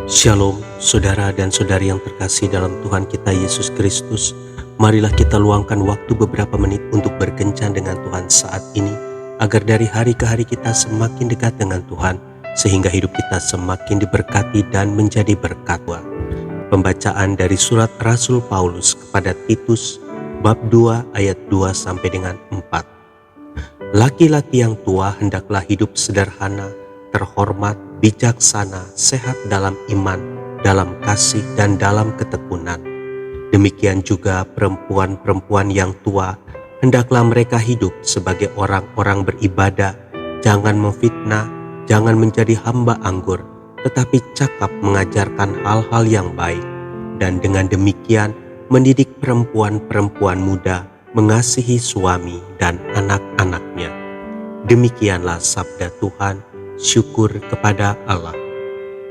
Shalom, saudara dan saudari yang terkasih dalam Tuhan kita Yesus Kristus. Marilah kita luangkan waktu beberapa menit untuk berkencan dengan Tuhan saat ini, agar dari hari ke hari kita semakin dekat dengan Tuhan, sehingga hidup kita semakin diberkati dan menjadi berkat. Pembacaan dari surat Rasul Paulus kepada Titus, bab 2 ayat 2 sampai dengan 4. Laki-laki yang tua hendaklah hidup sederhana, terhormat, bijaksana, sehat dalam iman, dalam kasih, dan dalam ketekunan. Demikian juga perempuan-perempuan yang tua, hendaklah mereka hidup sebagai orang-orang beribadah, jangan memfitnah, jangan menjadi hamba anggur, tetapi cakap mengajarkan hal-hal yang baik. Dan dengan demikian mendidik perempuan-perempuan muda mengasihi suami dan anak-anaknya. Demikianlah sabda Tuhan. Syukur kepada Allah.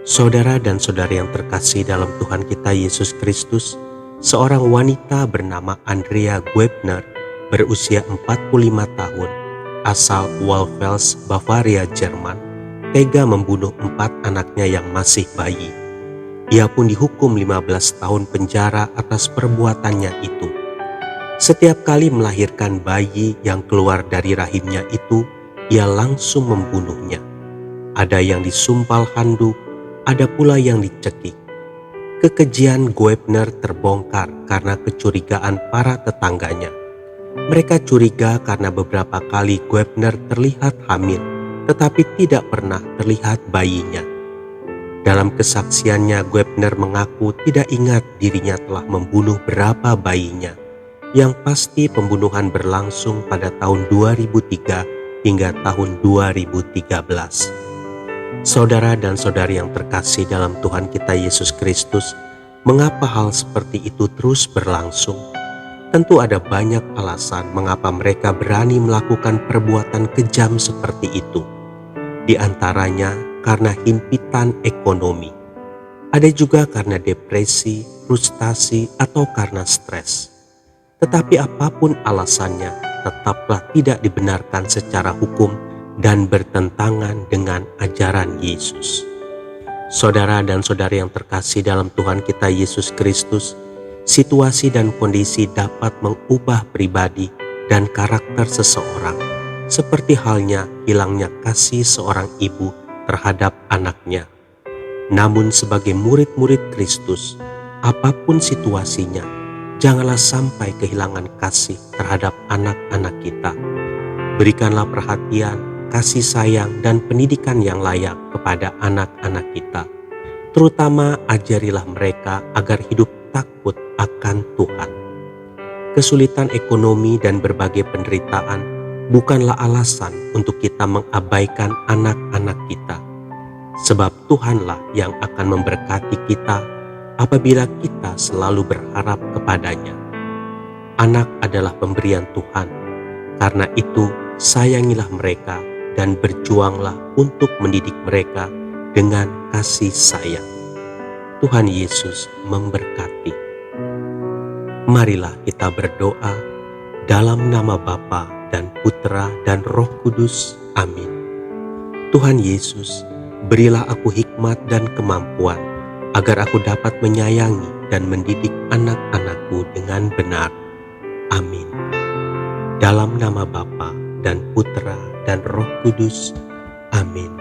Saudara dan saudari yang terkasih dalam Tuhan kita Yesus Kristus, seorang wanita bernama Andrea Guebner berusia 45 tahun, asal Walfels, Bavaria, Jerman, tega membunuh 4 anaknya yang masih bayi. Ia pun dihukum 15 tahun penjara atas perbuatannya itu. Setiap kali melahirkan bayi yang keluar dari rahimnya itu, ia langsung membunuhnya. Ada yang disumpal handuk, ada pula yang dicekik. Kekejian Guebner terbongkar karena kecurigaan para tetangganya. Mereka curiga karena beberapa kali Guebner terlihat hamil, tetapi tidak pernah terlihat bayinya. Dalam kesaksiannya, Guebner mengaku tidak ingat dirinya telah membunuh berapa bayinya. Yang pasti pembunuhan berlangsung pada tahun 2003 hingga tahun 2013. Saudara dan saudari yang terkasih dalam Tuhan kita Yesus Kristus, mengapa hal seperti itu terus berlangsung? Tentu ada banyak alasan mengapa mereka berani melakukan perbuatan kejam seperti itu. Di antaranya karena himpitan ekonomi. Ada juga karena depresi, frustasi, atau karena stres. Tetapi apapun alasannya, tetaplah tidak dibenarkan secara hukum dan bertentangan dengan ajaran Yesus. Saudara dan saudari yang terkasih dalam Tuhan kita Yesus Kristus, situasi dan kondisi dapat mengubah pribadi dan karakter seseorang, seperti halnya hilangnya kasih seorang ibu terhadap anaknya. Namun sebagai murid-murid Kristus, apapun situasinya, janganlah sampai kehilangan kasih terhadap anak-anak kita. Berikanlah perhatian, kasih sayang, dan pendidikan yang layak kepada anak-anak kita. Terutama ajarilah mereka agar hidup takut akan Tuhan. Kesulitan ekonomi dan berbagai penderitaan bukanlah alasan untuk kita mengabaikan anak-anak kita. Sebab Tuhanlah yang akan memberkati kita apabila kita selalu berharap kepadanya. Anak adalah pemberian Tuhan. Karena itu, sayangilah mereka dan berjuanglah untuk mendidik mereka dengan kasih sayang. Tuhan Yesus memberkati. Marilah kita berdoa dalam nama Bapa dan Putra dan Roh Kudus. Amin. Tuhan Yesus, berilah aku hikmat dan kemampuan agar aku dapat menyayangi dan mendidik anak-anakku dengan benar. Amin. Dalam nama Bapa dan Putra dan Roh Kudus. Amin.